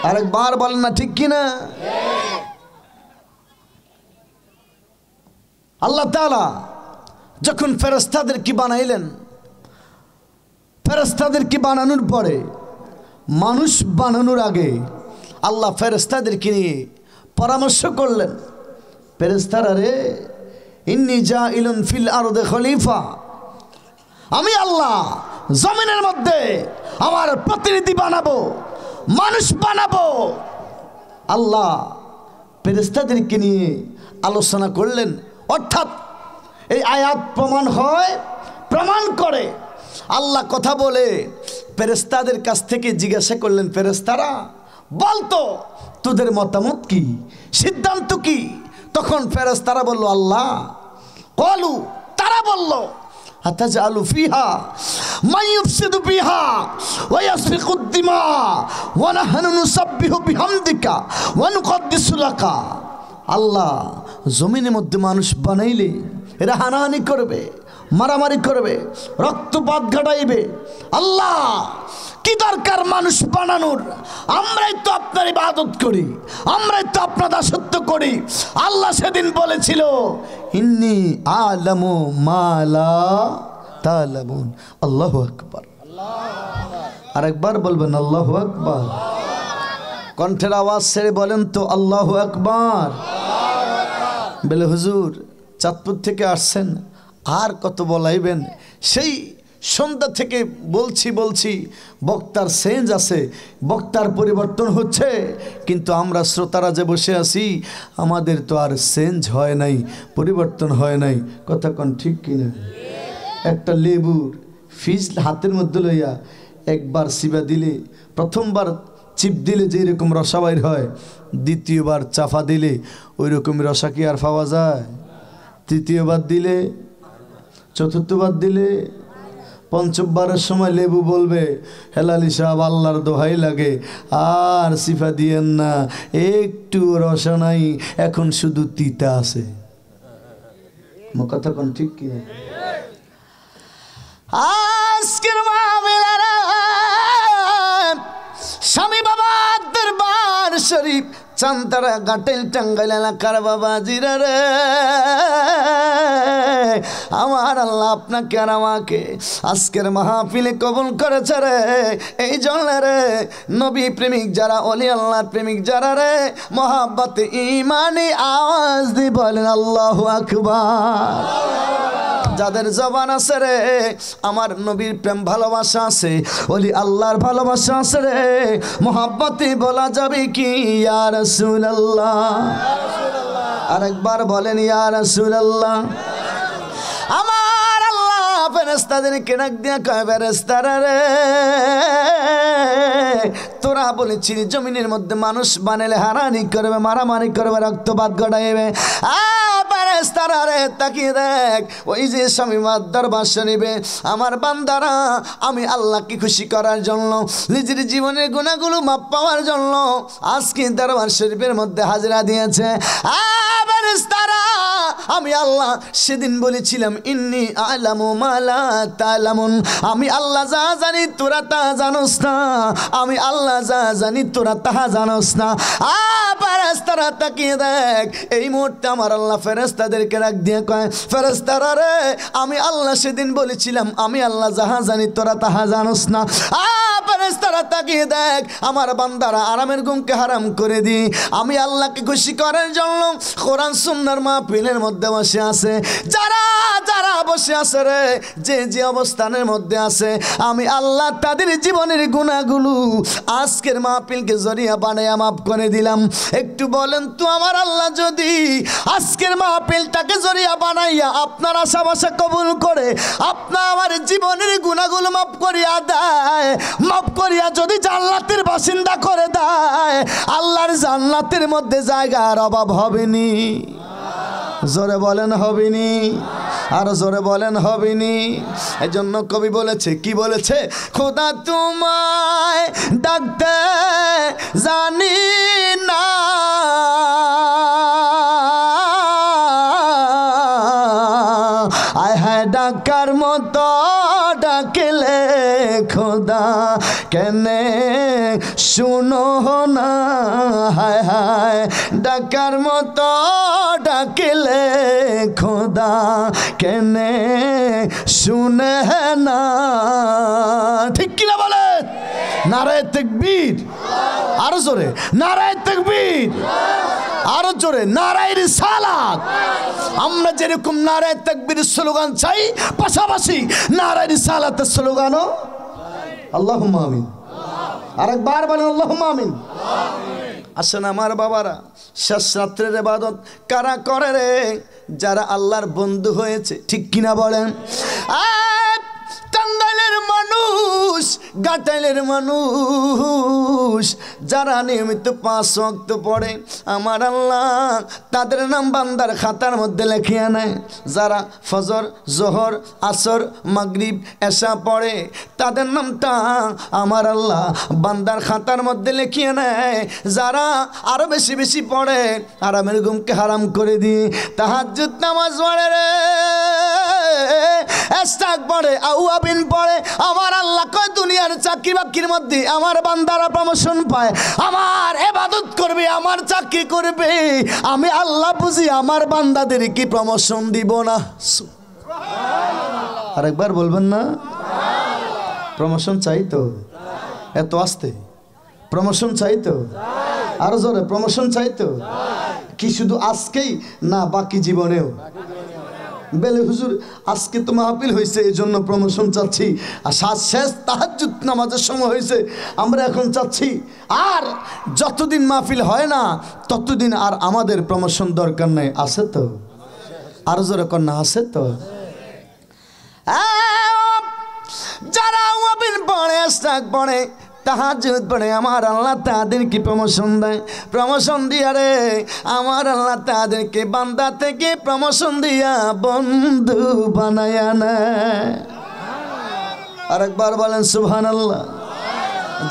আরেকবার বলেন না ঠিক কিনা? আল্লাহ তাআলা যখন ফেরেশতাদেরকে বানাইলেন, ফেরেশতাদেরকে বানানোর পরে মানুষ বানানোর আগে আল্লাহ ফেরেশতাদেরকে নিয়ে পরামর্শ করলেন, ফেরেশতারা রে, ইন্নী জাইলুন ফিল আরদে খলিফা, আমি আল্লাহ জমিনের মধ্যে আমার প্রতিনিধি বানাবো, মানুষ বানাবো। আল্লাহ ফেরেশতাদেরকে নিয়ে আলোচনা করলেন। অর্থাৎ এই আয়াত প্রমাণ করে আল্লাহ কথা বলে ফেরেশতাদের কাছ থেকে জিজ্ঞাসা করলেন, ফেরেশতারা বলতো তোদের মতামত কি, সিদ্ধান্ত কি? তখন ফেরেশতারা বলল, আল্লাহ কলু, তারা বলল, আতাজআলু ফিহা মান ইউফসিদু ফিহা ওয়া ইয়াসফিকুদ দিমা ওয়া নাহনু নুসাব্বিহু বিহামদিকা ওয়া নুকদ্দিসু লাকা। আল্লাহ জমিনের মধ্যে মানুষ বানাইলে এরা হানাহানি করবে, মারামারি করবে, রক্তপাত ঘটাইবে। আল্লাহ কি দরকার মানুষ বানানোর? আমরাই তো আপনার ইবাদত করি, আমরাই তো আপনার দাসত্ব করি। আল্লাহ সেদিন বলেছিল, ইন্নী আলামু মা লা তা'লামুন। আল্লাহু আকবার। আরেকবার বলবেন আল্লাহু আকবার। কণ্ঠের আওয়াজ ছেড়ে বলেন তো আল্লাহু আকবার। বলে হুজুর চাঁদপুর থেকে আসছেন, আর কত বলাইবেন? সেই সন্ধ্যা থেকে বলছি বক্তার চেঞ্জ আছে, বক্তার পরিবর্তন হচ্ছে, কিন্তু আমরা শ্রোতারা যে বসে আছি আমাদের তো আর চেঞ্জ হয় নাই, পরিবর্তন হয় নাই। কথা কোন ঠিক কিনা? একটা লেবুর ফিজ হাতের মধ্যে লইয়া একবার চিবা দিলে, প্রথমবার চিপ দিলে যেরকম রসা বাইর হয়, দ্বিতীয়বার চাফা দিলে ওই রকম রসা কি আর পাওয়া যায়? তৃতীয়বার দিলে, চতুর্থবার দিলে, পঞ্চমবারের সময় লেবু বলবে, হেলালি সাহেব আল্লাহর দোহাই লাগে আর সিফা দিয়েন না, একটু রসা নাই, এখন শুধু তিতা আছে। কথা কোন ঠিক কি? আজকের মাহফিলের স্বামী বাবার দরবার শরীফ চান্তারা গাটেল টাঙ্গাইল এলাকার বাবাজিরা রে, আমার আল্লাহ আপনাকে আর আমাকে আজকের মাহফিলে কবুল করেছে রে। এই জন্য রে নবী প্রেমিক যারা, ওলি আল্লাহর প্রেমিক যারা রে, মোহাব্বতে ইমানি আওয়াজ দিয়ে বলেন আল্লাহু আকবার। যাদের জবান আছে রে, আমার নবীর প্রেম ভালোবাসা আছে, ওলি আল্লাহর ভালোবাসা আছে রে, মোহাব্বতে বলা যাবে কি ইয়া রাসূলুল্লাহ? আরেকবার বলেন ইয়া রাসূলুল্লাহ। আমার আল্লাহ ফেরেশতাদেরকে ডাক দিয়া কয়, ফেরেশতারা রে, তোরা বলেছিলি জমিনের মধ্যে মানুষ বানালে হারানি করবে, মারামারি করবে, রক্তপাত ঘটাইবে। ফেরেশতারা রে তাকিয়ে দেখ, ওই যে স্বামীমার দরবার শরীফে আমার বান্দারা আমি আল্লাহকে খুশি করার জন্য, নিজের জীবনের গুনাহগুলো মাপ পাওয়ার জন্য আজকে দরবার শরীফের মধ্যে হাজিরা দিয়েছে। ফেরেশতারা, আমি আল্লাহ সেদিন বলেছিলাম, ইন্নী আলামু মা লা তা'লামুন, আমি আল্লাহ যা জানি তোরা তা জানোস না, আমি আল্লাহ যা জানি তোরা তাহা জানোস না। ফেরেশতারা তাকিয়ে দেখ, এই মুহূর্তে আমার আল্লাহ ফেরেশতাদেরকে ডাক দিয়ে কয়, ফেরেশতারা রে, আমি আল্লাহ সেদিন বলেছিলাম আমি আল্লাহ যাহা জানি তোরা তাহা জানোস না। ফেরেশতারা তাকিয়ে দেখ, আমার বান্দারা আরামের ঘুমকে হারাম করে দি, আমি আল্লাহকে খুশি করার জন্য কোরআন সুন্নাহর মাহফিলের মধ্যে বসে আছে। যারা যারা বসে আছে রে, যে যে অবস্থানের মধ্যে আছে, আমি আল্লাহ তাদের জীবনের গুনাহগুলো আজকের মাহফিলকে জরিয়া বানায়া মাফ করে দিলাম। একটু বলেন তো, আমার আল্লাহ যদি আজকের মাহফিলটাকে জরিয়া বানাইয়া আপনার আশাবাসা কবুল করে আপনার আমার জীবনের গুনাহগুলো মাফ করিয়া দেয়, মাফ করিয়া যদি জান্নাতের বাসিন্দা করে দেয়, আল্লাহর জান্নাতের মধ্যে জায়গার অভাব হবেনি। জোরে বলেন হবেনি, আর জোরে বলেন হবেনি। এই জন্য কবি বলেছে, কি বলেছে? খোদা তোমায় ডাকতে জানি না, আয় হায় ডাকার মতো ডাকলে খোদা কেনে শুনো না, হায় হায় ডাকার মতো ডাকিলে খোদা কেনে শুনে না। ঠিক কিনা বলে? নারায়ে তাকবীর, আরো জোরে নারায়ে তাকবীর, আরো জোরে নারায়ে রিসালাত। আমরা যেরকম নারায়ে তাকবীরের স্লোগান চাই, পাশাপাশি নারায়ে রিসালাতের স্লোগানও আল্লাহুম্মা আমিন। আরেকবার বলেন আল্লাহুম্মা আমিন। আসেন আমার বাবারা, শেষ রাত্রের ইবাদত কারা করে রে? যারা আল্লাহর বন্ধু হয়েছে। ঠিক কিনা বলেন? টাঙ্গাইলের মানুষ, গাটাইলের মানুষ যারা নিয়মিত 5 ওয়াক্ত পড়ে, আমার আল্লাহ তাদের নাম বান্দার খাতার মধ্যে লিখিয়ে নেয়। যারা ফজর, জোহর, আসর, মাগরিব, এশা পড়ে, তাদের নামটা আমার আল্লাহ বান্দার খাতার মধ্যে লিখিয়ে নেয়। যারা আরো বেশি বেশি পড়ে, আরামের ঘুমকে হারাম করে দিয়ে তাহাজ্জুদ নামাজ পড়ে রে, ইস্তাক পড়ে, আউয়াবিন পড়ে, আমার আল্লাহ কয় দুনিয়ার চাকরি বাকরির মধ্যে আমার বান্দারা প্রমোশন পায়। আমার ইবাদত করবে, আমার চাকরি করবে, আমি আল্লাহ বুঝি আমার বান্দাদের কি প্রমোশন দিব না? আরেকবার বলবেন না? প্রমোশন চাই তো? এত আস্তে প্রমোশন চাই তো? আরো জোরে প্রমোশন চাই তো? কি শুধু আজকেই না, বাকি জীবনেও? বেলে হুজুর আজকে তো মাহফিল হয়েছে, এই জন্য প্রমোশন চাচ্ছি, আর শেষ তাহাজ্জুদ নামাজের সময় হয়েছে, আমরা এখন চাচ্ছি। আর যতদিন মাহফিল হয় না ততদিন আর আমাদের প্রমোশন দরকার নাই। আছে তো? আরো জোরে কন্যা আছে তো? যারা ওয়াবিন পড়ে, ইস্তাক পড়ে, তাহাজ্জুদ পড়ে, আমার আল্লাহ তাদেরকে প্রমোশন দেয়। প্রমোশন দিয়া রে আমার আল্লাহ তাদেরকে বান্দা থেকে প্রমোশন দিয়া বন্ধু বানায়া নেয়। আরেকবার বলেন সুবহানাল্লাহ।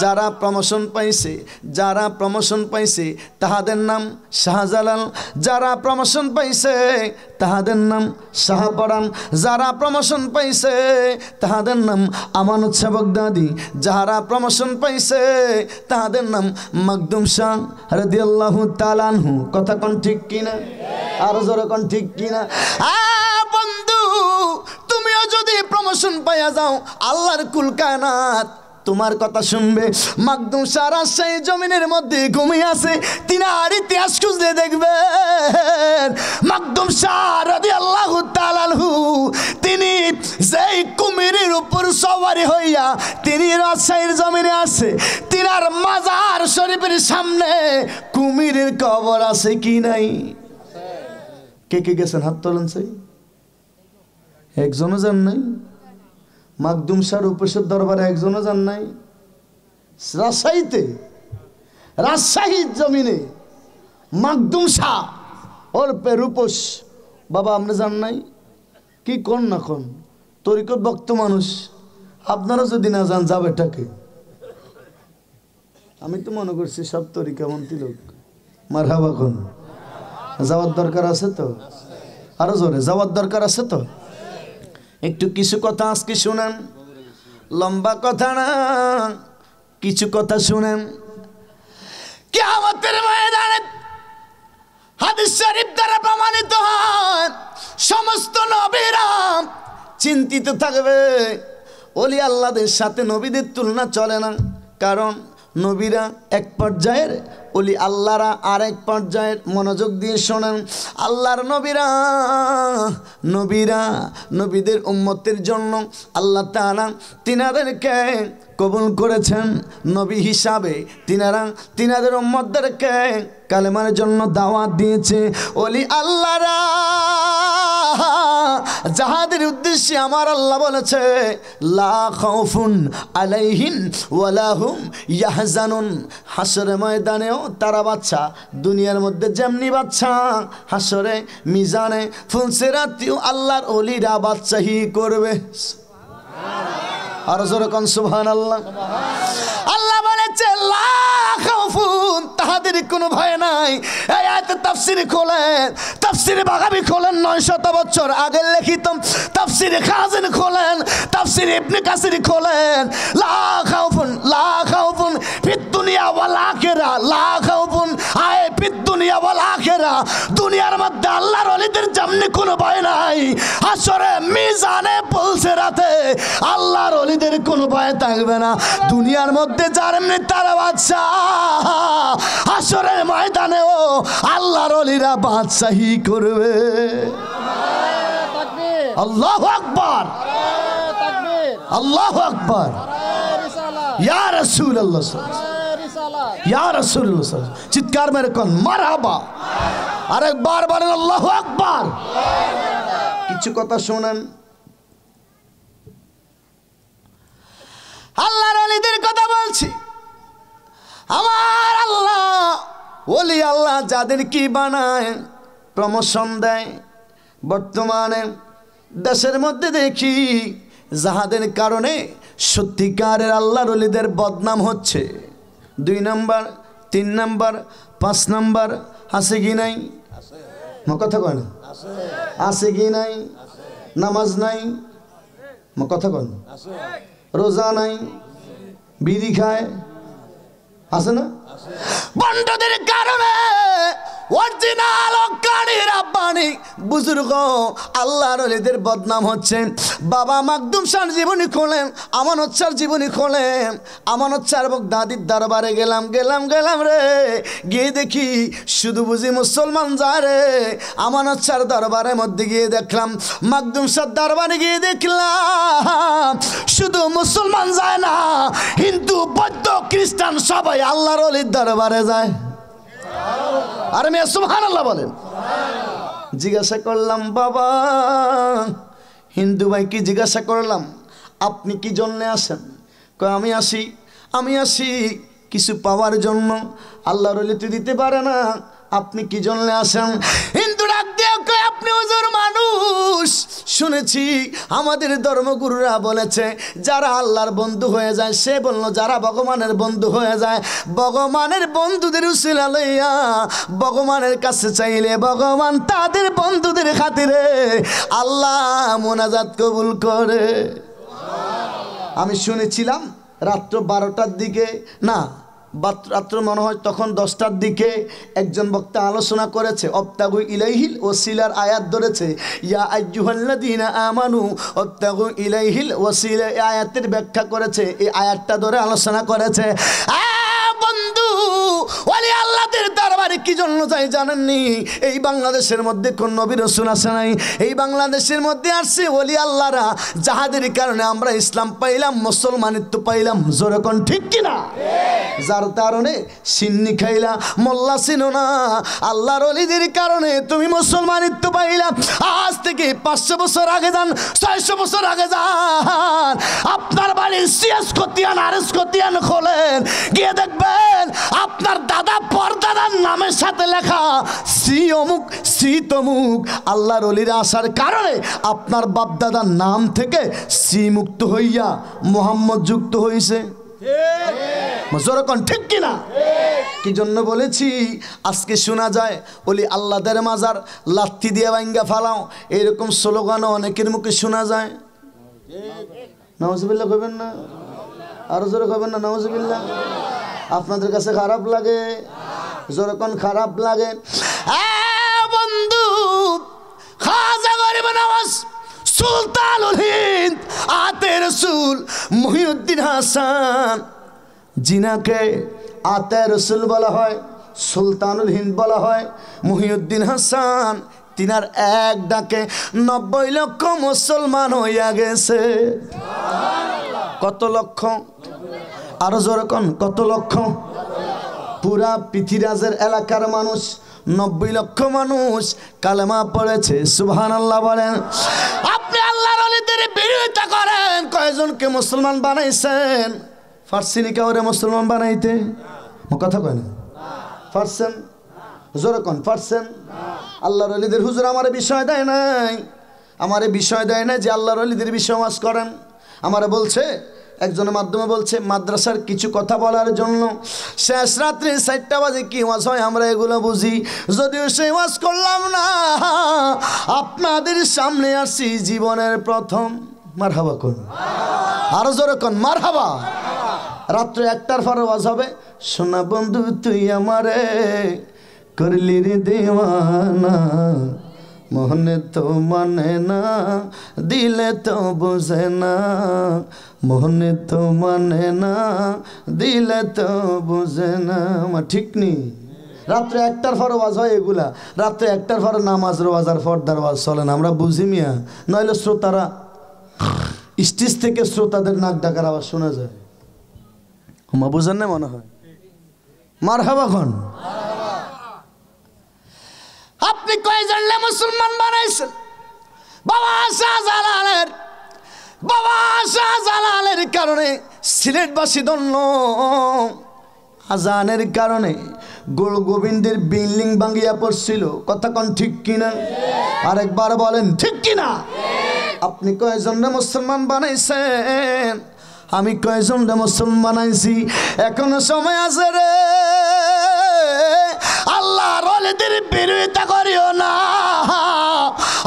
যারা প্রমোশন পাইছে, যারা প্রমোশন পাইছে তাহাদের নাম শাহজালাল। যারা প্রমোশন পাইছে তাহাদের নাম শাহপরান। যারা প্রমোশন পাইছে তাহাদের নাম আমানত শাহ বাগদাদি। যারা প্রমোশন পাইছে তাহাদের নাম মাকদুম শাহ রাদিয়াল্লাহু তাআলা আনহু। কথা কোন ঠিক কিনা? আরো জোরে কোন ঠিক কিনা? বন্ধু, তুমিও যদি প্রমোশন পাইয়া যাও, আল্লাহর কুল কায়নাত তোমার কথা শুনবে। মাকদুম শাহ রাজশাহী জমিনের মধ্যে ঘুমিয়ে আছে, তিনার ইতিহাস খুঁজলে দেখবেন মাকদুম শাহ রাদিয়াল্লাহু তাআলা আনহু তিনি যেই কুমিরের উপর সওয়ারি হইয়া তিনি রাজশাহীর জমিনে আছে, তিনার মাজার শরীফের সামনে কুমিরের কবর আছে কি নাই? কে কে গেছেন হাত তোলেন? সেই একজনও যান নাই? মাকদুম শাহর উপস্থিত দরবারে একজনও যান নাই? রাজশাহীতে, রাজশাহীর জমিনে মাকদুম শাহ ওর রূপস বাবা, আপনি যান নাই? কি কোন না কোন তরিকত ভক্ত মানুষ, আপনারা যদি না যান যাবেটাকে? আমি তো মনে করছি সব তরিকামন্ত্রী লোক। মারহাবা কোন? যাওয়ার দরকার আছে তো? আরো জোরে যাওয়ার দরকার আছে তো? একটু কিছু কথা আজকে শুনেন, লম্বা কথা না, কিছু কথা শুনেন। কিয়ামতের ময়দানে হাদিস শরীফ দ্বারা প্রমাণিত হয় সমস্ত নবীরা চিন্তিত থাকবে। ওলি আল্লাহদের সাথে নবীদের তুলনা চলে না, কারণ নবীরা এক পর্যায়ের, ওলি আল্লাহরা আরেক পর্যায়ের। মনোযোগ দিয়ে শোনেন, আল্লাহর নবীরা নবীদের উম্মতের জন্য আল্লাহ তাআলা তিনাদেরকে কবুল করেছেন নবী হিসাবে। তিনাদের উম্মতদেরকে কালেমার জন্য দাওয়াত দিয়েছে। ওলি আল্লাহরা যাহাদের উদ্দেশ্যে আমার আল্লাহ বলেছে লা খাউফুন আলাইহিম ওয়ালা হুম ইয়াহজানুন, হাসরের ময়দানেও তারা বাচ্চা, দুনিয়ার মধ্যে যেমনি বাচ্চা, হাসরে মিজানে ফুলসিরাতেও আল্লাহর ওলিরা বাচ্চাহি করবে। আর জোরে কোন সুবহানাল্লাহ। আল্লাহ বলেছে লা খাউফুন, তাহাদের কোনো ভয় নাই। এই আয়াতে তাফসীর খোলেন, তাফসীর বাগাবী খোলেন, 900 বছর আগে লিখিত তাফসীর খাজিন খোলেন, তাফসীর ইবনে কাসির খোলেন। লা খাউফুন ফিদ দুনিয়া ওয়াল আখিরা, লা খাউফুন আয় ফিদ দুনিয়া ওয়াল আখিরা। দুনিয়ার মধ্যে আল্লাহর ওলিদের যেমনি কোনো ভয় নাই, হাশরে মিজানে বলছে রাতে আল্লাহর ওলিদের কোনো ভয় থাকবে না। দুনিয়ার মধ্যে যার এমনি তারা বাদশা, হাশরের ময়দানেও আল্লাহর ওলিরা বাদশাহী করবে। আল্লাহু আকবার, আল্লাহু আকবার। ইয়া রাসূলুল্লাহ, ইয়া রাসূলুল্লাহ, চিৎকার মেরে কোন মারহাবা। আরেকবার বলেন আল্লাহু আকবার। কিছু কথা শুনেন, আল্লাহর ওলিদের কথা বলছি। আমার আল্লাহ ওলি আল্লাহ যাদের কি বানায়, প্রমোশন দেয়। বর্তমানে দেশের মধ্যে দেখি যাহাদের কারণে সত্যিকারের আল্লাহর ওলিদের বদনাম হচ্ছে। 2 নম্বর, 3 নম্বর, 5 নম্বর, আছে কি নাই? কথা কয় না, আছে কি নাই? নামাজ নাই, কথা কয় না, রোজা নাই, বিড়ি খায়, আছে না? বন্ডদের কারণে অরিজিনাল অজ্ঞানী রাব্বানি বুজুর্গ আল্লাহর ওলিদের বদনাম হচ্ছে। বাবা মাকদুম শাহর জীবনী খোলেন, আমানত শাহর জীবনী খোলেন। আমানত শাহর দাদির দরবারে গেলাম রে, গিয়ে দেখি শুধু বুঝি মুসলমান যায় রে। আমানত শাহর দরবারের মধ্যে গিয়ে দেখলাম, মাকদুম শাহর দরবারে গিয়ে দেখলাম শুধু মুসলমান যায় না, হিন্দু বৌদ্ধ খ্রিস্টান সবাই আল্লাহর ওলির দরবারে যায়। আর মেয়ে সুবহানাল্লাহ বলেন। জিজ্ঞাসা করলাম, বাবা হিন্দু ভাইকে জিজ্ঞাসা করলাম, আপনি কি জন্যে আসেন? কয় আমি আসি কিছু পাওয়ার জন্য। আল্লাহর ওলি তো দিতে পারে না, আপনি কি জন্যে আসেন? হিন্দু ডাক দিয়ে কয়, আপনি হুজুর মানুষ, শুনেছি আমাদের ধর্মগুরুরা বলেছে যারা আল্লাহর বন্ধু হয়ে যায়, সে বলল যারা ভগবানের বন্ধু হয়ে যায়, ভগবানের বন্ধুদের উসিলা লইয়া ভগবানের কাছে চাইলে ভগবান তাদের বন্ধুদের খাতিরে আল্লাহ মোনাজাত কবুল করে। আমি শুনেছিলাম রাত্র 12টার দিকে, না রাত্র মনে হয় তখন 10টার দিকে একজন বক্তা আলোচনা করেছে, অবতাগু ইলাইহিল ওয়াসিলার আয়াত ধরেছে, ইয়া আইয়ুহাল্লাযীনা আমানু অবতাগু ইলাইহিল ওয়াসিলা, এই আয়াতের ব্যাখ্যা করেছে, এই আয়াতটা ধরে আলোচনা করেছে। বন্ধু ওলি আল্লাহদের দরবারে কি জন্য যাই জানেননি? এই বাংলাদেশের মধ্যে কোন নবী রাসূল আসে নাই, এই বাংলাদেশের মধ্যে আসছে ওলি আল্লাহরা, যাহাদের কারণে আমরা ইসলাম পাইলাম, মুসলমানিত্ব পাইলাম। জোরে কোন ঠিক কিনা? যার কারণে সিন্নি খাইলা, মোল্লা চিনো না, আল্লাহর ওলিদের কারণে তুমি মুসলমানিত্ব পাইলা। আজ থেকে 500 বছর আগে যান, 600 বছর আগে যান, আপনার বাড়ির সিএস খতিয়ান আরএস খতিয়ান খোলেন, গিয়ে দেখবেন আপনার দাদা পরদাদার নামের সাথে লেখা সি অমুক সি তমুক। আল্লাহর ওলিরা আসার কারণে আপনার বাপ দাদার নাম থেকে সি মুক্ত হইয়া মোহাম্মদ যুক্ত হইছে। ঠিক কিনা? কি জন্য বলেছি? আজকে শোনা যায় ওলি আল্লাহদের মাজার লাথি দিয়ে ভাঙ্গা ফালাও, এরকম স্লোগানও অনেকের মুখে শোনা যায়। নাউজুবিল্লাহ কইবেন না? আরো জোরে কইবেন না নাউজুবিল্লাহ? আপনাদের কাছে খারাপ লাগে? জোরে কোন খারাপ লাগে? বন্ধু খাজা গরিব নওয়াজ সুলতানুল হিন্দ আতে রসুল মহিউদ্দিন হাসান, জিনাকে আতে রসুল বলা হয়, সুলতানুল হিন্দ বলা হয়, মহিউদ্দিন হাসান, তিনার এক ডাকে 90 লক্ষ মুসলমান হইয়া গেছে। কত লক্ষ? আরো জোরে কোন কত লক্ষ? পুরা পৃথিবীরাজের এলাকার মানুষ 90 লক্ষ মানুষ কালেমা পড়েছে। সুবহানাল্লাহ বলেন। আপনি আল্লাহর ওলিদের বিরোধিতা করেন, কয়জনকে মুসলমান বানাইছেন? পারছেন কাউরে মুসলমান বানাইতে? কথা কয় না, পারছেন? জোরে কোন পারছেন? আল্লাহর ওলিদের হুজুর আমারে বিষয় দেয় নাই, আমারে বিষয় দেয় না যে আল্লাহর ওলিদের বিষয় ওয়াজ করেন। আমারে বলছে একজনের মাধ্যমে বলছে মাদ্রাসার কিছু কথা বলার জন্য। শেষ রাত্রে 4টা বাজে কি ওয়াজ হয় আমরা এগুলো বুঝি, যদিও সেই ওয়াজ করলাম না, আপনাদের সামনে আসছি জীবনের প্রথম। মারহাবা কোন, আরো জোরে কোন মারহাবা। রাত্রে 1টার পরে ওয়াজ হবে, সোনা বন্ধু তুই আমারে করলি রে দেওয়ানা, মনে তো মানে না দিলে তো বোঝে না, মনে তো মানে না দিলে তো বোঝে না। আমার ঠিক নেই। রাত্রে 1টার পর ওয়াজ হয় এগুলা, রাত্রে 1টার পরে নামাজ রোজার পর্দার ওয়াজ চলে না, আমরা বুঝি মিয়া। নইলে শ্রোতারা স্টেজ থেকে শ্রোতাদের নাক ডাকার আওয়াজ শোনা যায়। মা বুঝেন না মনে হয়। মারহাবা খন। আপনি কয়জনলে মুসলমান বানাইছেন? বাবা শাহজালালের কারণে সিলেটবাসী ধন্য, আজানের কারণে গোল গোবিন্দের বিল্ডিং ভাঙিয়া পড়ছিল। কথা কোন ঠিক কিনা? আরেকবার বলেন ঠিক কিনা? আপনি কয়জনরে মুসলমান বানাইছেন? আমি কয়জনরে মুসলমান বানাইছি? এখনো সময় আছে রে, আল্লাহর ওলিদের বিরোধিতা করিও না।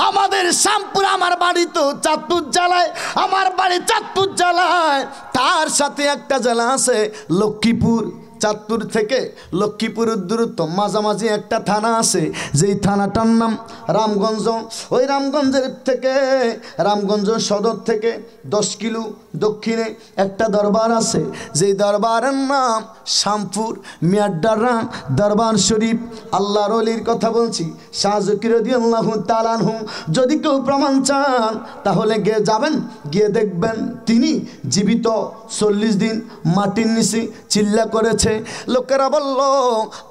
আমাদের শ্যামপুর, আমার বাড়ি তো চাঁদপুর জেলায়, আমার বাড়ি চাঁদপুর জেলায়, তার সাথে একটা জেলা আছে লক্ষ্মীপুর। চাঁদপুর থেকে লক্ষ্মীপুরের দূরত্ব মাঝামাঝি একটা থানা আছে, যেই থানাটার নাম রামগঞ্জ। ওই রামগঞ্জের থেকে, রামগঞ্জ সদর থেকে 10 কিলো দক্ষিণে একটা দরবার আছে, যেই দরবারের নাম শ্যামপুর মিয়াড্ডারা দরবার শরীফ। আল্লাহর ওলির কথা বলছি, শাহ জকির রাদিয়াল্লাহু তাআলা আনহু। যদি কেউ প্রমাণ চান তাহলে গিয়ে যাবেন, গিয়ে দেখবেন তিনি জীবিত 40 দিন মাটির নিচে চিল্লা করেছে। লোকেরা বলল,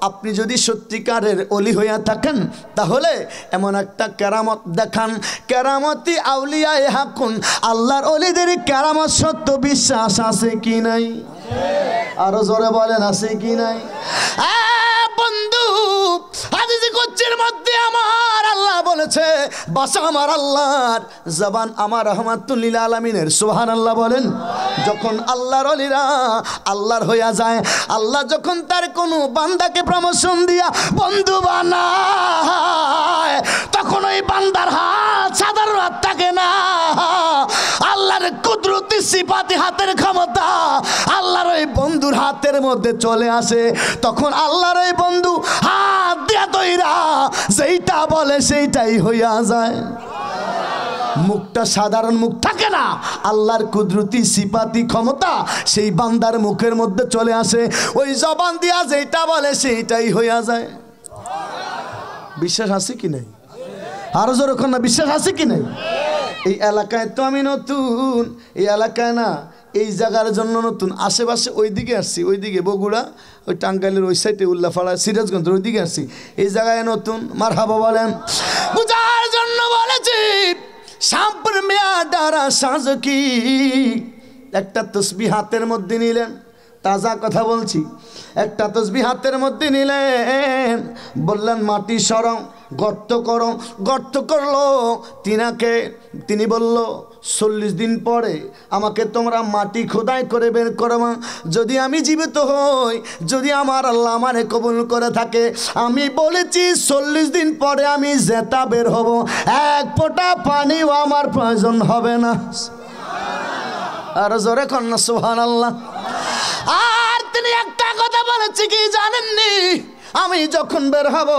আপনি যদি সত্যিকারের ওলি হইয়া থাকেন তাহলে এমন একটা কেরামত দেখান। কেরামতি আউলিয়ায়ে হাকুন, আল্লাহর ওলিদের কেরামত সত্য বিশ্বাস আছে কি নাই? আরো জোরে বলেন আছে কি নাই? বন্ধু, হাদিস কুদসির মধ্যে আমার আল্লাহ বলেছে, বাসা আমার আল্লাহর, জবান আমার রহমাতুল লিল আলামিনের। সুবহানাল্লাহ বলেন। যখন আল্লাহর ওলিরা আল্লাহর হইয়া যায়, আল্লাহ যখন তার কোনো বান্দাকে প্রমোশন দিয়া বন্ধু বানায়, তখন ওই বান্দার হাত সাধারণ হাত থাকে না। আল্লাহর কুদরতি সিফাতি হাতের ক্ষমতা আল্লাহর ওই বন্ধুর হাতের মধ্যে চলে আসে। তখন আল্লাহর ওই বন্ধু হাত দিয়া দইরা যেইটা বলে সেইটাই হইয়া যায়। মুখটা সাধারণ মুখ থাকে না, আল্লাহর কুদরতি সিফাতি ক্ষমতা সেই বান্দার মুখের মধ্যে চলে আসে। ওই জবান দিয়া যেটা বলে সেইটাই হইয়া যায়। বিশ্বাস আছে কি নাই? আরো যখন না বিশ্বাস আছে কি নাই? এই এলাকায় তো আমি নতুন, এই এলাকায় না, এই জায়গার জন্য নতুন। আশেপাশে ওইদিকে আসছি, ওইদিকে বগুড়া, ওই টাঙ্গাইলের ওই সাইডে উল্লাপাড়া, সিরাজগঞ্জ, ওইদিকে আসছি। এই জায়গায় নতুন। মারহাবা বলেন। বুঝার জন্য বলেছি, শ্যামপুর মিয়াড্ডারা সাজকি একটা তসবিহ হাতের মধ্যে নিলেন। তাজা কথা বলছি, একটা তসবিহ হাতের মধ্যে নিলেন, বললেন মাটি সরং, গর্ত করো। গর্ত করলো তিনি বলল 40 দিন পরে আমাকে তোমরা মাটি খোদাই করে বের করবা। যদি আমি জীবিত হই, যদি আমার আল্লাহ আমারে কবুল করে থাকে, আমি বলেছি 40 দিন পরে আমি জেতা বের হব, এক ফোঁটা পানিও আমার প্রয়োজন হবে না। আর জোরে কন্যা সুবহানাল্লাহ। আর তিনি একটা কথা বলেছে কি জানেননি? আমি যখন বের হব,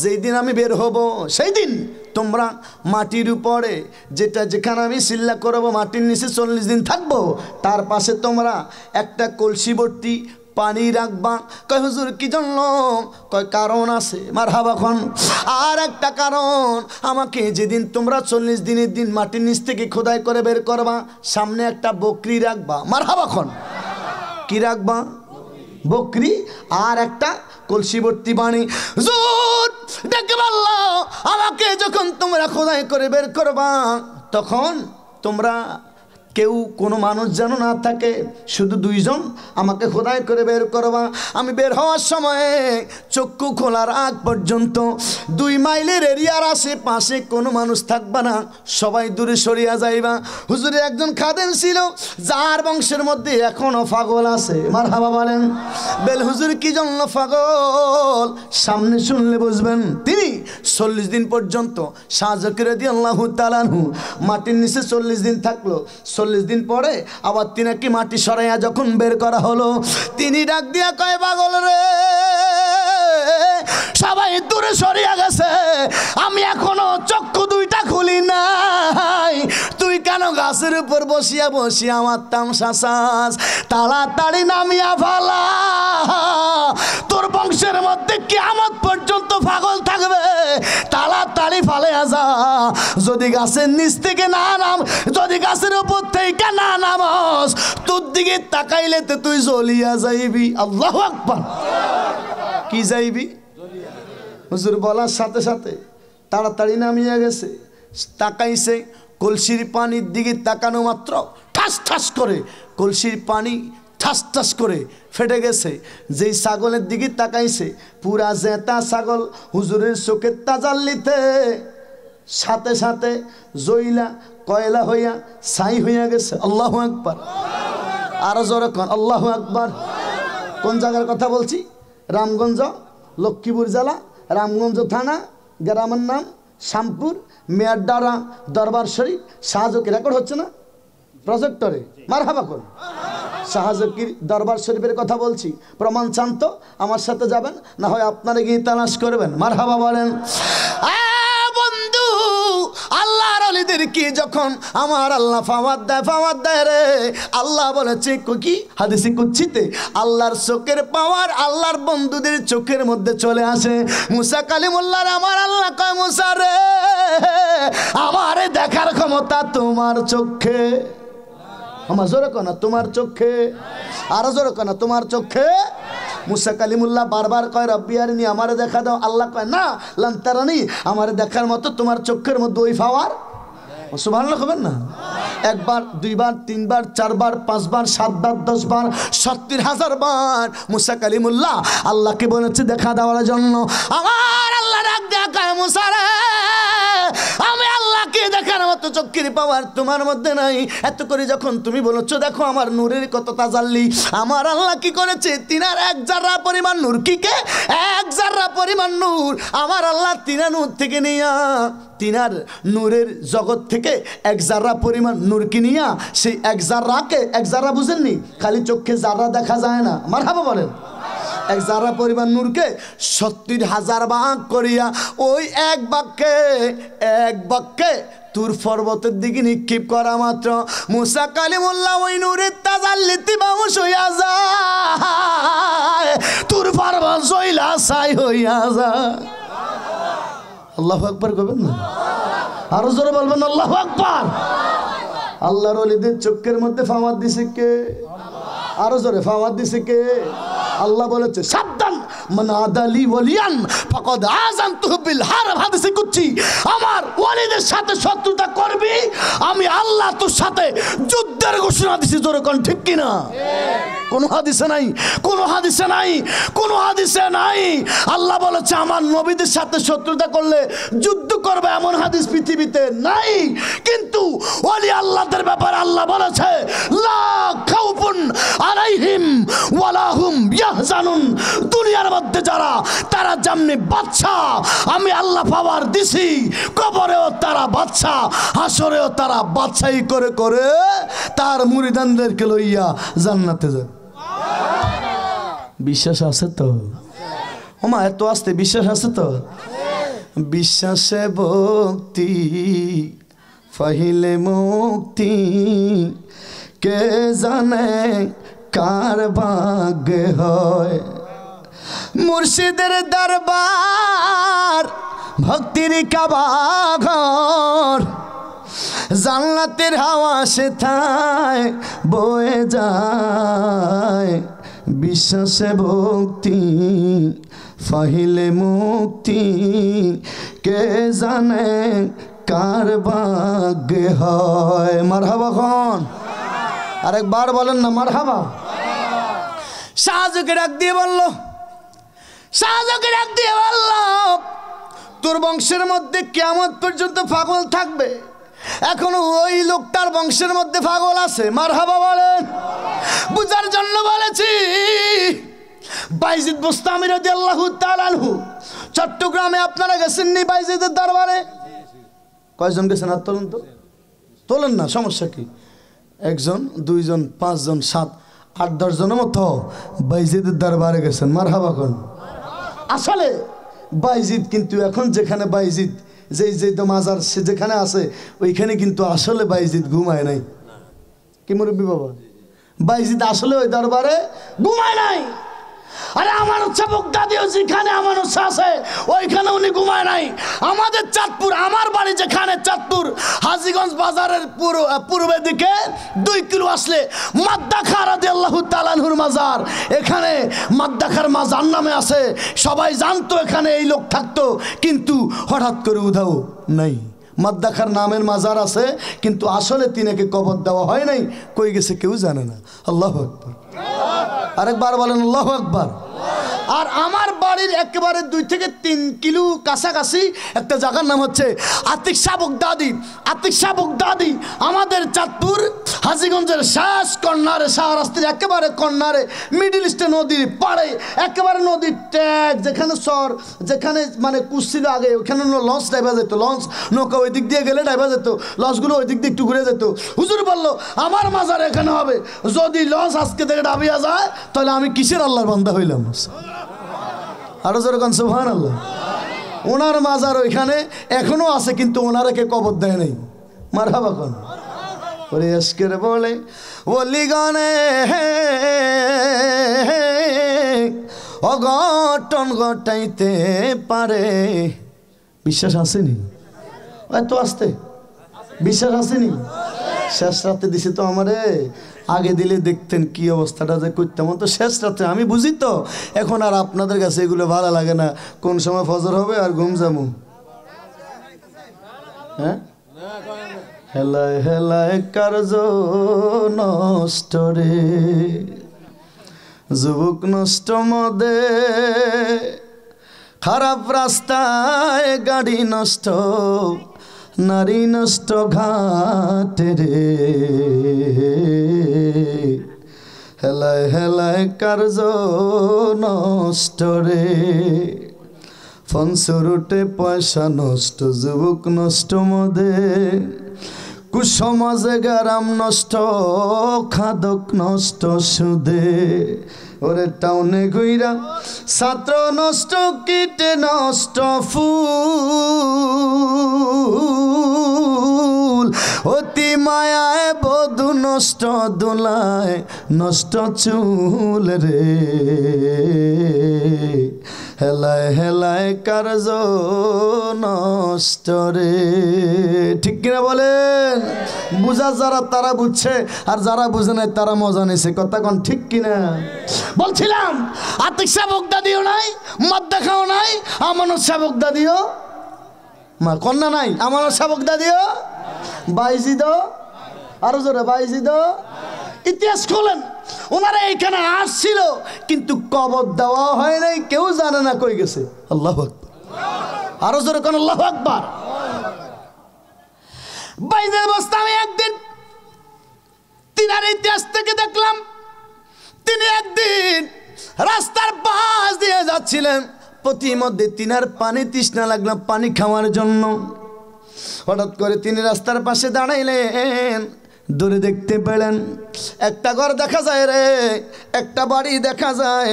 যেই দিন আমি বের হব, সেই দিন তোমরা মাটির উপরে, যেখানে আমি সিল্লা করবো, মাটির নিচে 40 দিন থাকবো, তার পাশে তোমরা একটা কলসি ভর্তি পানি রাখবা। কয় হুজুর কি জন্য? কয় কারণ আছে। মারহাবা খন। আর একটা কারণ, আমাকে যেদিন তোমরা 40 দিনের দিন মাটির নিচ থেকে খোদাই করে বের করবা, সামনে একটা বকরি রাখবা। মারহাবা খন। কি রাখবা? বকরি আর একটা কলসি ভর্তি পানি। হুজুর দেখে বলল, আমাকে যখন তোমরা খোদাই করে বের করবা, তখন তোমরা কেউ কোনো মানুষ যেন না থাকে, শুধু দুইজন আমাকে খোদাই করে বের করবা। আমি বের হওয়ার সময়ে চক্ষু খোলার আগ পর্যন্ত 2 মাইলের এরিয়ার আশেপাশে কোনো মানুষ থাকবা না, সবাই দূরে সরিয়া যাইবা। হুজুরের একজন খাদেম ছিল যার বংশের মধ্যে এখনো পাগল আছে, মারহাবা বলেন। বেল হুজুর কি জন্য পাগল সামনে শুনলে বুঝবেন। তিনি 40 দিন পর্যন্ত শাহ জকির রাদিয়াল্লাহু তাআলা আনহু মাটির নিচে 40 দিন থাকলো। 40 দিন পরে আবার তিনাকে মাটি সরাইয়া যখন বের করা হলো, তিনি ডাক দিয়া কয়, পাগল রে, সবাই দূরে সরিয়া গেছে, আমি এখনো চক্ষু 2টা খুলি নাই, তুই কেন গাছের উপর বসিয়া বসিয়া আমার তামসা চাস? তাড়াতাড়ি নামিয়া ফালা, তোর বংশের মধ্যে কিয়ামত পর্যন্ত পাগল থাকবে, তাড়াতাড়ি ফালাইয়া যা। যদি গাছের নিচ থেকে না নাম, যদি গাছের উপর থেকে না নামস, তোর দিকে তাকাইলে তো তুই জ্বলিয়া যাইবি। আল্লাহু আকবার। কি যাইবি? হুজুর বলার সাথে সাথে তাড়াতাড়ি নামিয়া গেছে, তাকাইছে, কলসির পানির দিকে তাকানো মাত্র ঠাস ঠাস করে কলসির পানি ঠাস ঠাস করে ফেটে গেছে। যেই ছাগলের দিকে তাকাইছে, পুরা জেতা ছাগল হুজুরের চোখের তাজাল্লিতে সাথে সাথে জইলা কয়লা হইয়া ছাই হইয়া গেছে। আল্লাহু আকবার। আরো জোরে কোন আল্লাহু আকবার। কোন জায়গার কথা বলছি? রামগঞ্জ, লক্ষ্মীপুর জেলা, রামগঞ্জ থানা, গ্রামের নাম শ্যামপুর, মেয়ারডারা, দরবার শরীফ, শাহজকির। রেকর্ড হচ্ছে না প্রজেক্টরে? মারহাবা করুন। শাহজকির দরবার শরীফের কথা বলছি, প্রমাণ চান তো আমার সাথে যাবেন, না হয় আপনারা গিয়ে তালাশ করবেন। মারহাবা বলেন। বন্ধু, আল্লাহর ওলিদের কি যখন আমার আল্লাহ ফাওয়াদ দেয় রে, আল্লাহ বলেছে কি হাদিসে কুদসিতে, আল্লাহর চোখের পাওয়ার আল্লাহর বন্ধুদের চোখের মধ্যে চলে আসে। মুসা কালিমুল্লাহর আমার আল্লাহ কয়, মুসা রে, আমারে দেখার ক্ষমতা তোমার চোখে। আমার জোরে কনা তোমার চোখে, আরো জোরে কনা তোমার চোখে। মুসা কালিমুল্লাহ বারবার কয়, রব্বি আরিনি, আমারে দেখা দাও। আল্লাহ কয়, না, লান তারানি, আমারে দেখার মতো তোমার চোখের মধ্যে ওই পাওয়ার। সুবহানাল্লাহ হবেন না? 1 বার 2 বার 3 বার 4 বার 5 বার 7 বার 10 বার 70,000 বার মুসা কালিমুল্লাহ আল্লাহকে বলেছে দেখা দেওয়ার জন্য। আমার আল্লাহ ডাক দেয়া কয়, মুসা রে, আমি আল্লাহকে দেখার মতো চোখের পাওয়ার তোমার মধ্যে নাই। এত করে যখন তুমি বলেছো, দেখো আমার নূরের কত তাজাল্লি। আমার আল্লাহ কি করেছে? তিনার 1 জাররা পরিমাণ নূর, কি কে 1 জাররা পরিমাণ নূর আমার আল্লাহ তিনা নূর থেকে নিয়া, তিনার নূরের জগৎ থেকে 1 জাররা পরিমাণ নূরকে নিয়া, সেই 1 জাররাকে, 1 জাররা বুঝেননি, খালি চোখে জাররা দেখা যায় না, মারহাবা বলেন। 1 জাররা পরিমাণ নূরকে 70,000 ভাগ করিয়া ওই এক বাক্যে তুর পর্বতের দিকে নিক্ষেপ করা মাত্র মুসা কালিমুল্লাহ ওই নূরের তাজাল্লিতে মানুষ হইয়া যায়, তুর পর্বত জইলা ছাই হইয়া যায়। আল্লাহু আকবার কইবেন না? আরো জোরে বলবেন আল্লাহু আকবার। আল্লাহর ওলিদের চোখের মধ্যে ফাওয়াদ দিছে কে? আরো জোরে ফাওয়াদ দিছে কে? আল্লাহ বলেছে, সাবধান, মান আদালি ওয়ালিয়ান ফাকাদ আযানতুহু বিল হারব। হাদিসে কুদসি, আমার ওলিদের সাথে শত্রুতা করবি, আমি আল্লাহ তোর সাথে যুদ্ধের ঘোষণা দিছি। জোরে কোন ঠিক কি না? কোন হাদিসে নাই, কোন হাদিসে নাই, কোন হাদিসে নাই। আল্লাহ বলেছে আমার নবীদের সাথে শত্রুতা করলে যুদ্ধ করবে, এমন হাদিস পৃথিবীতে নাই। কিন্তু ওলি আল্লাহদের ব্যাপারে আল্লাহ বলেছে, লা খাউফুন আলাইহিম ওয়ালা হুম ইয়াহজানুন। দুনিয়ার মধ্যে যারা, তারা যেমনি বাদশা, আমি আল্লাহ পাওয়ার দিছি, কবরেও তারা বাদশা, হাসরেও তারা বাদশাহী করে করে তার মুরিদানদেরকে লইয়া জান্নাতে যায়। বিশ্বাস আছে তো? ওমা এত আসতে বিশ্বাস আছে তো? বিশ্বাসে ভক্তি ফাহিলে মুক্তি, কে জানে কার ভাগ্য হয়। মুর্শিদের দরবার ভক্তির কাবাঘর, জান্নাতের হাওয়া সেথায় বয়ে যায়। বিশ্বাসে ভক্তি ফাহিলে মুক্তি, কে জানে কার ভাগ্য হয়। মারহাবা খান। আরেকবার বলেন না মারহাবা। শাহজাহানকে ডাক দিয়ে বলল, শাহজাহানকে ডাক দিয়ে বলল, তোর বংশের মধ্যে কিয়ামত পর্যন্ত পাগল থাকবে, এখনো ওই লোকটার বংশের মধ্যে পাগল আছে। মারহাবা বলেন। বুঝার জন্য বলেছি। বাইজিদ বুস্তামি রাদিয়াল্লাহু তাআলা আনহু, চট্টগ্রামে আপনারা গেছেন নি বাইজিদের দরবারে? কয়জন গেছেন? আর তোলেন তো, তোলেন না, সমস্যা কি? একজন, দুইজন, পাঁচজন, 7, 8, 10 জনের মতো বাইজিদের দরবারে গেছেন। মারহাবা কোন? আসলে বাইজিদ কিন্তু এখন যেখানে বাইজিদ যেই তো মাজার সে যেখানে আছে ওইখানে কিন্তু আসলে বাইজিদ ঘুমায় নাই। কি মুরব্বী বাবা? বাইজিদ আসলে ওই দরবারে ঘুমায় নাই। আরে আমার হচ্ছে বগদাদিও যেখানে আমার হচ্ছে আছে ওইখানে উনি ঘুমায় নাই। আমাদের চাঁদপুর, আমার বাড়ি যেখানে চাঁদপুর হাজীগঞ্জ বাজারের পূর্বের দিকে 2 কিলো আসলে মাদ্দাখা রাদিয়াল্লাহু তাআলা আনহুর মাজার, এখানে মাদ্দাখার মাজার নামে আছে। সবাই জানতো এখানে এই লোক থাকতো, কিন্তু হঠাৎ করে উধাও নাই। মাদ্দাখার নামের মাজার আছে, কিন্তু আসলে তিনাকে কবর দেওয়া হয় নাই। কই গেছে কেউ জানে না। আল্লাহু আকবার। আরেকবার বলেন আল্লাহু আকবার। আর আমার বাড়ির একেবারে 2 থেকে 3 কিলো কাছাকাছি একটা জায়গার নাম হচ্ছে আতিক শাহ বগদাদি। আতিক শাহ বগদাদি আমাদের চাঁদপুর হাজীগঞ্জের শেষ কর্নারে, শাহ রাস্তার একেবারে কর্নারে, মিডিল ইস্টে নদীর পাড়ে, একেবারে নদীর ট্যাগ যেখানে সর, যেখানে মানে কুচ ছিল আগে, ওখানে লঞ্চ ডাইবা যেত, লঞ্চ নৌকা ওই দিক দিয়ে গেলে ডাইবা যেত, লঞ্চগুলো ওই দিক দিয়ে একটু ঘুরে যেত। হুজুর বলল আমার মাজার এখানে হবে, যদি লঞ্চ আজকে থেকে ডাবিয়া যায় তাহলে আমি কিসের আল্লাহর বান্দা হইলাম? আরো যেরকম সুবহানাল্লাহ। ওনার মাজার ওইখানে এখনো আছে, কিন্তু ওনারাকে কবর দেয় নাই। মারহাবা কোন? ওরে আজকের বলে ওলি গানে অঘটন ঘটাইতে পারে। বিশ্বাস আসেনি? এত আসতে বিশ্বাস আসেনি? শেষ রাতে দিছে তো আমারে, আগে দিলে দেখতেন কি অবস্থাটা যে করতাম। তো শেষ রাতে আমি বুঝি তো, এখন আর আপনাদের কাছে এগুলো ভালো লাগে না। কোন সময় ফজর হবে আর ঘুম যাবো। হ্যাঁ, হেলায় হেলায় কার্য নষ্ট রে, যুবক নষ্ট মদে, খারাপ রাস্তায় গাড়ি নষ্ট, নারী নষ্ট ঘাটে রে, হেলায় হেলায় কার্য নষ্ট রে, ফনসুরুটে পয়সা নষ্ট, যুবক নষ্ট মদে, কুসমাজে গারাম নষ্ট, খাদক নষ্ট সুদে, ওরে টাউনে ঘুইরা ছাত্র নষ্ট, কীটে নষ্ট ফুল, অতি মায়ায় বধু নষ্ট, দোলায় নষ্ট চুল রে, হেলায় হেলায় কার্য নষ্ট রে। ঠিক কিনা বলেন? বুঝা যারা তারা বুঝছে, আর যারা বুঝে নাই তারা মজা নিছে। কথা কোন ঠিক কিনা? বলছিলাম আতিক শাহ বগদাদিও নাই, মাদ্দাখাও নাই, আমানত শাহ বগদাদিও মা কন্যা নাই, আমানত শাহ বগদাদিও, বাইজিদ, আরো জোরে বাইজিদ। ইতিহাস খোলেন, ওনারা এইখানে আসছিল, কিন্তু কবর দেওয়া হয় নাই, কেউ জানে না কই গেছে। আল্লাহু আকবার। আরো জোরে কোন আল্লাহু আকবার। বাইজিদ বুস্তামি একদিন তিনার ইতিহাস থেকে দেখলাম, তিনি একদিন রাস্তার পাশ দিয়ে যাচ্ছিলেন, প্রতিমধ্যে তিনার পানি তৃষ্ণা লাগলো, পানি খাওয়ার জন্য। হঠাৎ করে তিনি রাস্তার পাশে দাঁড়াইলেন, দূরে দেখতে পেলেন একটা ঘর দেখা যায় রে, একটা বাড়ি দেখা যায়।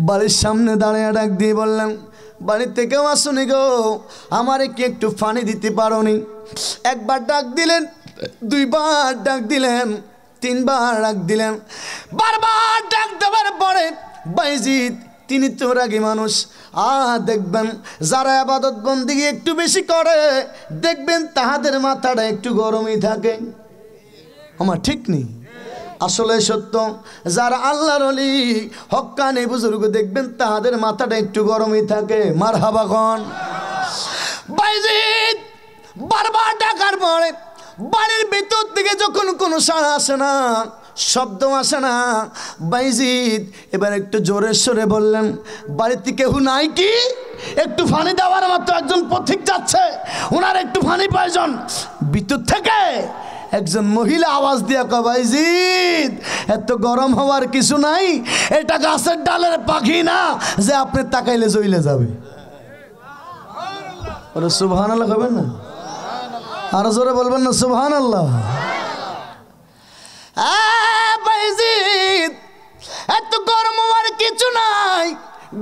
বাড়ির সামনে দাঁড়িয়ে ডাক দিয়ে বললেন, বাড়ি থেকেও আসুনি গো, আমারে কি একটু পানি দিতে পারো নি? একবার ডাক দিলেন, 2 বার ডাক দিলেন, 3 বার ডাক দিলেন। বারবার ডাক দেওয়ার পরে বাইজিদ তিনি তো রাগী মানুষ, দেখবেন যারা ইবাদত বন্দেগী একটু বেশি করে, দেখবেন তাহাদের মাথাটা একটু গরমই থাকে। আমার ঠিক নেই? আসলে সত্য, যারা আল্লাহর ওলি হক্কানি বুজুর্গ দেখবেন তাহাদের মাথাটা একটু গরমই থাকে। মারহাবা কোন? বাইজিদ বারবার ডাকার পরে বাড়ির ভিতর থেকে যখন কোনো সাড়া আসে না, শব্দ আসে না। বাইজিদ এবার একটু জোরে সরে বললেন, বাড়িতে কেউ নাই কি? একটু পানি দেওয়ার মতো একজন পথিক যাচ্ছে, ওনার একটু পানি প্রয়োজন। ভিতর থেকে একজন মহিলা আওয়াজ দিয়া কয়, বাইজিদ এত গরম হওয়ার কিছু নাই, এটা গাছের ডালের পাখি না যে আপনি তাকাইলে জ্বলে যাবে। সুবহানাল্লাহ হবেন না? আরো জোরে বলবেন না সুবহানাল্লাহ? বাইজিদ এত গরম হওয়ার কিছু নাই,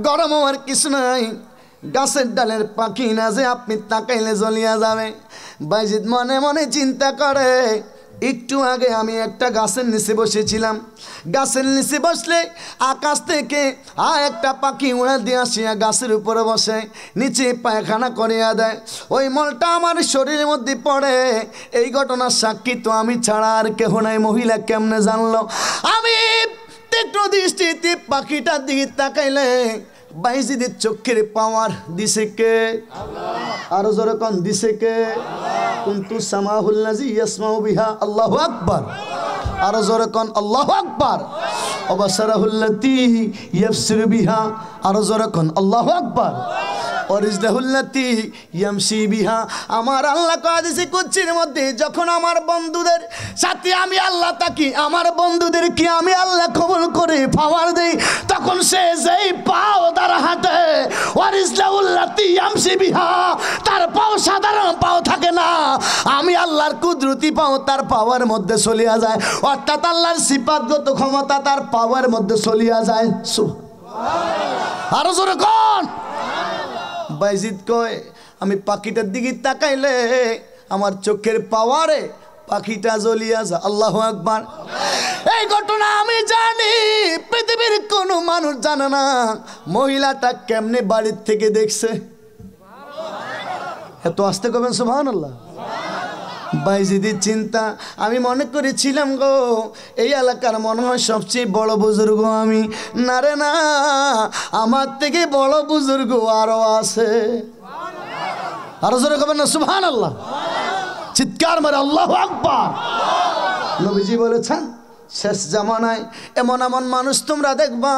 গরম হওয়ার কিছু নাই, গাছের ডালের পাখি না যে আপনি তাকাইলে জ্বলিয়া যাবে। বাইজিদ মনে মনে চিন্তা করে, একটু আগে আমি একটা গাছের নিচে বসেছিলাম, গাছের নিচে বসলে আকাশ থেকে একটা পাখি উড়া দিয়ে আসিয়া গাছের উপরে বসে নিচে পায়খানা করিয়া দেয়, ওই মলটা আমার শরীরের মধ্যে পড়ে। এই ঘটনার সাক্ষী তো আমি ছাড়া আর কেহ নাই। মহিলা কেমনে জানলো? আমি তীক্ষ্ণ দৃষ্টিতে পাখিটার দিকে তাকাইলে বাইজিদের চোখের পাওয়ার দিছে কে? আরো জোরে কোন দিছে কে? কুনতু সামাহুল্লাযী ইয়াসমাউ বিহা, আল্লাহু আকবার। আরো জোরে কোন আল্লাহু আকবার। অবসারাহুল্লাতী ইয়াবসিরু বিহা, আরো জোরে কোন আল্লাহু আকবার। অরিজলাহুল্লাতী ইয়ামশি বিহা। আমার আল্লাহ কয় দিছে কুচ্ছির মধ্যে, যখন আমার বন্ধুদের সাথে আমি আল্লাহ থাকি, আমার বন্ধুদেরকে আমি আল্লাহ কবুল করে পাওয়ার দেই, তখন সে যেই পাও তার হাতে, অরিজলাহুল্লাতী ইয়ামশি বিহা, তার পাও সাধারণ পাও থাকে না, আমি আল্লাহর কুদরতি পাও তার পাওয়ার মধ্যে চলিয়া যায়, অর্থাৎ আল্লাহর সিফাতগত ক্ষমতা তার পাওয়ার মধ্যে চলিয়া যায়। আরো জোরে কোন? বাইজিদ কয়, আমি পাখিটার দিকে তাকাইলে আমার চোখের পাওয়ারে পাখিটা জ্বলিয়া যায়। আল্লাহু আকবার। এই ঘটনা আমি জানি, পৃথিবীর কোনো মানুষ জানে না মহিলাটা কেমনে বাড়ির থেকে দেখছে। এত আসতে কবেন সুবহানাল্লাহ? বাইজিদের চিন্তা, আমি মনে করেছিলাম গো এই এলাকার মনে হয় সবচেয়ে বড় বুজুর্গ আমি। না রে না, আমার থেকে বড় বুজুর্গ আরো আছে। আরো জোরে কবেন না সুবহানাল্লাহ? চিৎকার মারে আল্লাহু আকবার। নবীজি বলেছেন, শেষ জামানায় এমন এমন মানুষ তোমরা দেখবা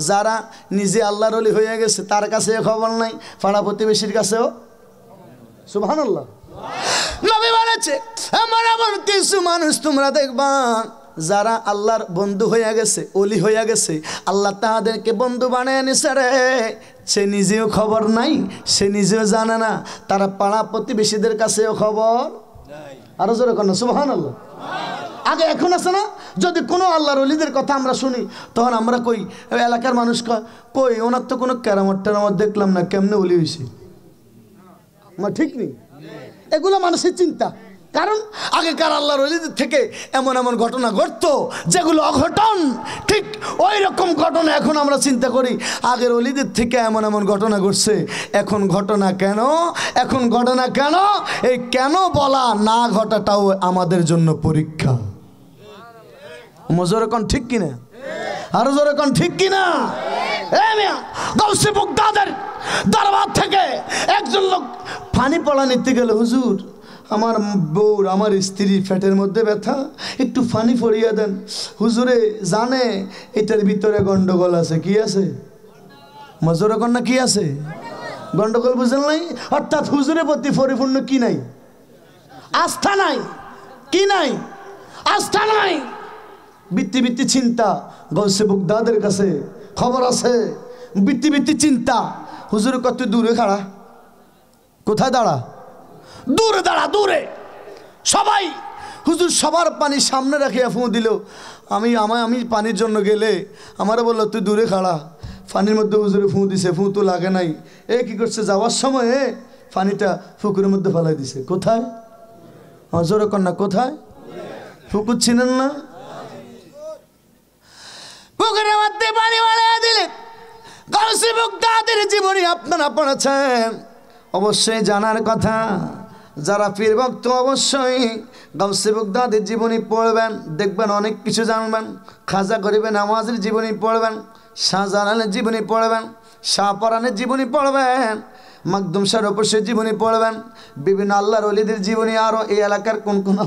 যারা নিজে আল্লাহর ওলি হয়ে গেছে, তার কাছে খবর নাই, পাড়া প্রতিবেশীর কাছেও। সুবহানাল্লাহ। নবী বলেছে, এমন এমন কিছু মানুষ তোমরা দেখবা যারা আল্লাহর বন্ধু হয়ে গেছে, ওলি হয়ে গেছে, আল্লাহ তাহাদেরকে বন্ধু বানিয়ে নিছে রে, সে নিজেও খবর নাই, সে নিজেও জানে না, তারা পাড়া প্রতিবেশীদের কাছেও খবর। আরো জোরে কোন সুবহানাল্লাহ? আগে এখন আছে না, যদি কোনো আল্লাহর ওলিদের কথা আমরা শুনি তখন আমরা কই, এলাকার মানুষ কই ওনার তো কোনো কেরামত টেরামত দেখলাম না, কেমনে ওলি হয়েছে? ঠিক নেই। এগুলো মানুষের চিন্তা, কারণ আগেকার আল্লাহর ওলিদের থেকে এমন এমন ঘটনা ঘটতো যেগুলো অঘটন, ঠিক ওই রকম ঘটনা এখন আমরা চিন্তা করি আগের ওলিদের থেকে এমন এমন ঘটনা ঘটছে। এখন ঘটনা কেন? এখন ঘটনা কেন? এই কেন বলা না ঘটাটাও আমাদের জন্য পরীক্ষা। মজোরে কোন ঠিক কিনা? আরো জোরে কোন ঠিক কিনা? গাউসে বাগদাদের দরবার থেকে একজন লোক পানি পড়া নিতে গেল, হুজুর আমার বউর, আমার স্ত্রীর পেটের মধ্যে ব্যথা, একটু পানি পড়িয়ে দেন। হুজুরে জানে এটার ভিতরে গন্ডগোল আছে। কি আছে? মজোরে কোন না কি আছে? গন্ডগোল বুঝলেন নাই? অর্থাৎ হুজুরের প্রতি পরিপূর্ণ কি নাই? আস্থা নাই। কি নাই? আস্থা নাই। বৃত্তি বৃত্তি চিন্তা। গাউসে বাগদাদের কাছে খবর আছে, বৃত্তি বৃত্তি চিন্তা। হুজুর কত দূরে খাড়া, কোথায় দাঁড়া? দূরে দাঁড়া, দূরে। সবাই হুজুর সবার পানি সামনে রাখিয়া ফুঁ দিল। আমি পানির জন্য গেলে আমারও বললো তুই দূরে খাড়া। পানির মধ্যে হুজুরে ফুঁ দিছে, ফুঁ তো লাগে নাই। এ কি করছে, যাওয়ার সময় পানিটা পুকুরের মধ্যে ফেলাই দিছে। কোথায়? হজরে কন্যা কোথায়? পুকুর ছিলেন না? পুকুরের মধ্যে পানি ফেলাই দিলেন। গাউসে বাগদাদের জীবনী আপনারা পড়েছেন, অবশ্যই জানার কথা। যারা পীর ভক্ত অবশ্যই গাউসে বাগদাদের জীবনী পড়বেন, দেখবেন অনেক কিছু জানবেন। খাজা গরিবে নামাজের জীবনী পড়বেন, শাহজালালের জীবনী পড়বেন, শাহপরানের জীবনী পড়বেন, মাকদুম শাহর উপসের জীবনী পড়বেন, বিভিন্ন আল্লাহর ওলিদের জীবনী। আরও এই এলাকার কোন কোন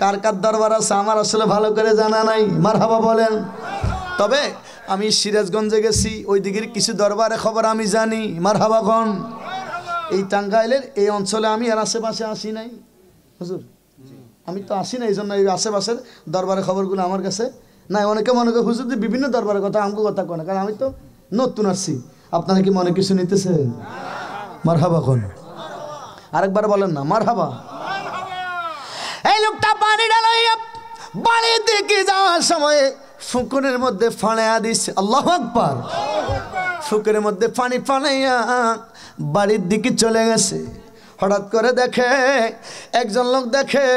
কার কার দরবার আছে আমার আসলে ভালো করে জানা নাই, মারহাবা বলেন। তবে আমি সিরাজগঞ্জে গেছি, ওই দিকের কিছু দরবারে খবর আমি জানি, মারহাবা কোন। এই টাঙ্গাইলের এই অঞ্চলে আমি আর আশেপাশে আসি নাই হুজুর, আমি তো আসি না, এই জন্য এই আশেপাশের দরবারের খবরগুলো আমার কাছে নাই। অনেকে মনে করে হুজুর যে বিভিন্ন দরবারের কথা আমাকে কথা কয় না, কারণ আমি তো নতুন আসছি। আপনারা কি মনে কিছু নিতেছেন? মারহাবা কোন, আরেকবার বলেন না মারহাবা। এই লোকটা পানিটা লইয়া বাড়ির দিকে যাওয়ার সময় ফুকুরের মধ্যে ফানাইয়া দিচ্ছে, আল্লাহু আকবার। ফুকুরের মধ্যে পানি ফানাইয়া বাড়ির দিকে চলে গেছে। হঠাৎ করে দেখে একজন লোক, দেখে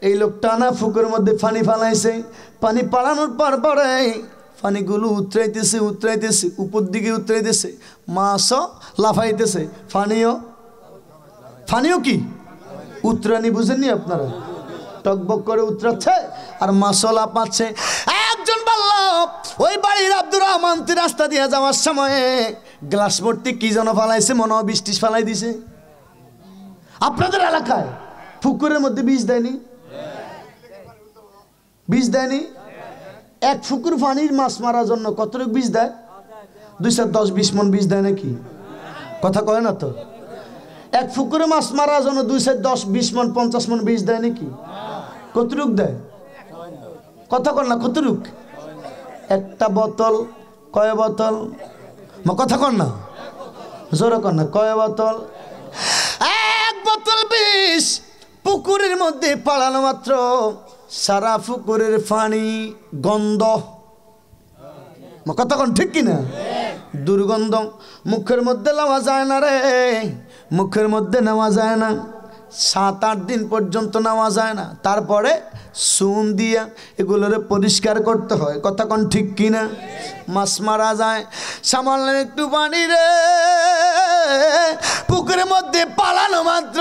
এই লোকটা না ফুকুরের মধ্যে পানি ফালাইছে। পানি পালানোর পরে পানিগুলো উতরাইতেছে উতরাইতেছে, উপর দিকে উতরাইতেছে, মাছও লাফাইতেছে, ফানিও কি উতরানি বুঝেননি আপনারা? টকবক করে উতরাচ্ছে আর মাছও লাফাচ্ছে। একজন বলল ওই বাড়ির আব্দুর রহমান রাস্তা দিয়ে যাওয়ার সময় গ্লাস ভর্তি কি যেন ফালাইছে, মনে হয় বৃষ্টি ফালাই দিছে। আপনাদের এলাকায় পুকুরের মধ্যে বীজ দেয়নি? বীজ দেয়নি? এক পুকুর পানির মাছ মারার জন্য কতটুকু বীজ দেয়? 210-20 মন বীজ দেয় নাকি? কথা কয় না তো। এক পুকুরে মাছ মারার জন্য 210-20 মন 50 মন বীজ দেয় নাকি? কতটুক দেয়? কথা কর না, কতটুক? একটা বোতল, কয় বোতল? কথা কর না, জোরে কর না, কয় বোতল? এক বোতল বিষ পুকুরের মধ্যে পালানো মাত্র সারা পুকুরের পানি গন্ধ। কথা কন ঠিক কিনা? দুর্গন্ধ, মুখের মধ্যে নেওয়া যায় না রে, মুখের মধ্যে নেওয়া যায় না, 7-8 দিন পর্যন্ত নেওয়া যায় না। তারপরে চুন দিয়া এগুলোরে পরিষ্কার করতে হয়। কথা কন ঠিক কিনা? মাছ মারা যায় সামান্য একটু পানি রে, পুকুরের মধ্যে পালানো মাত্র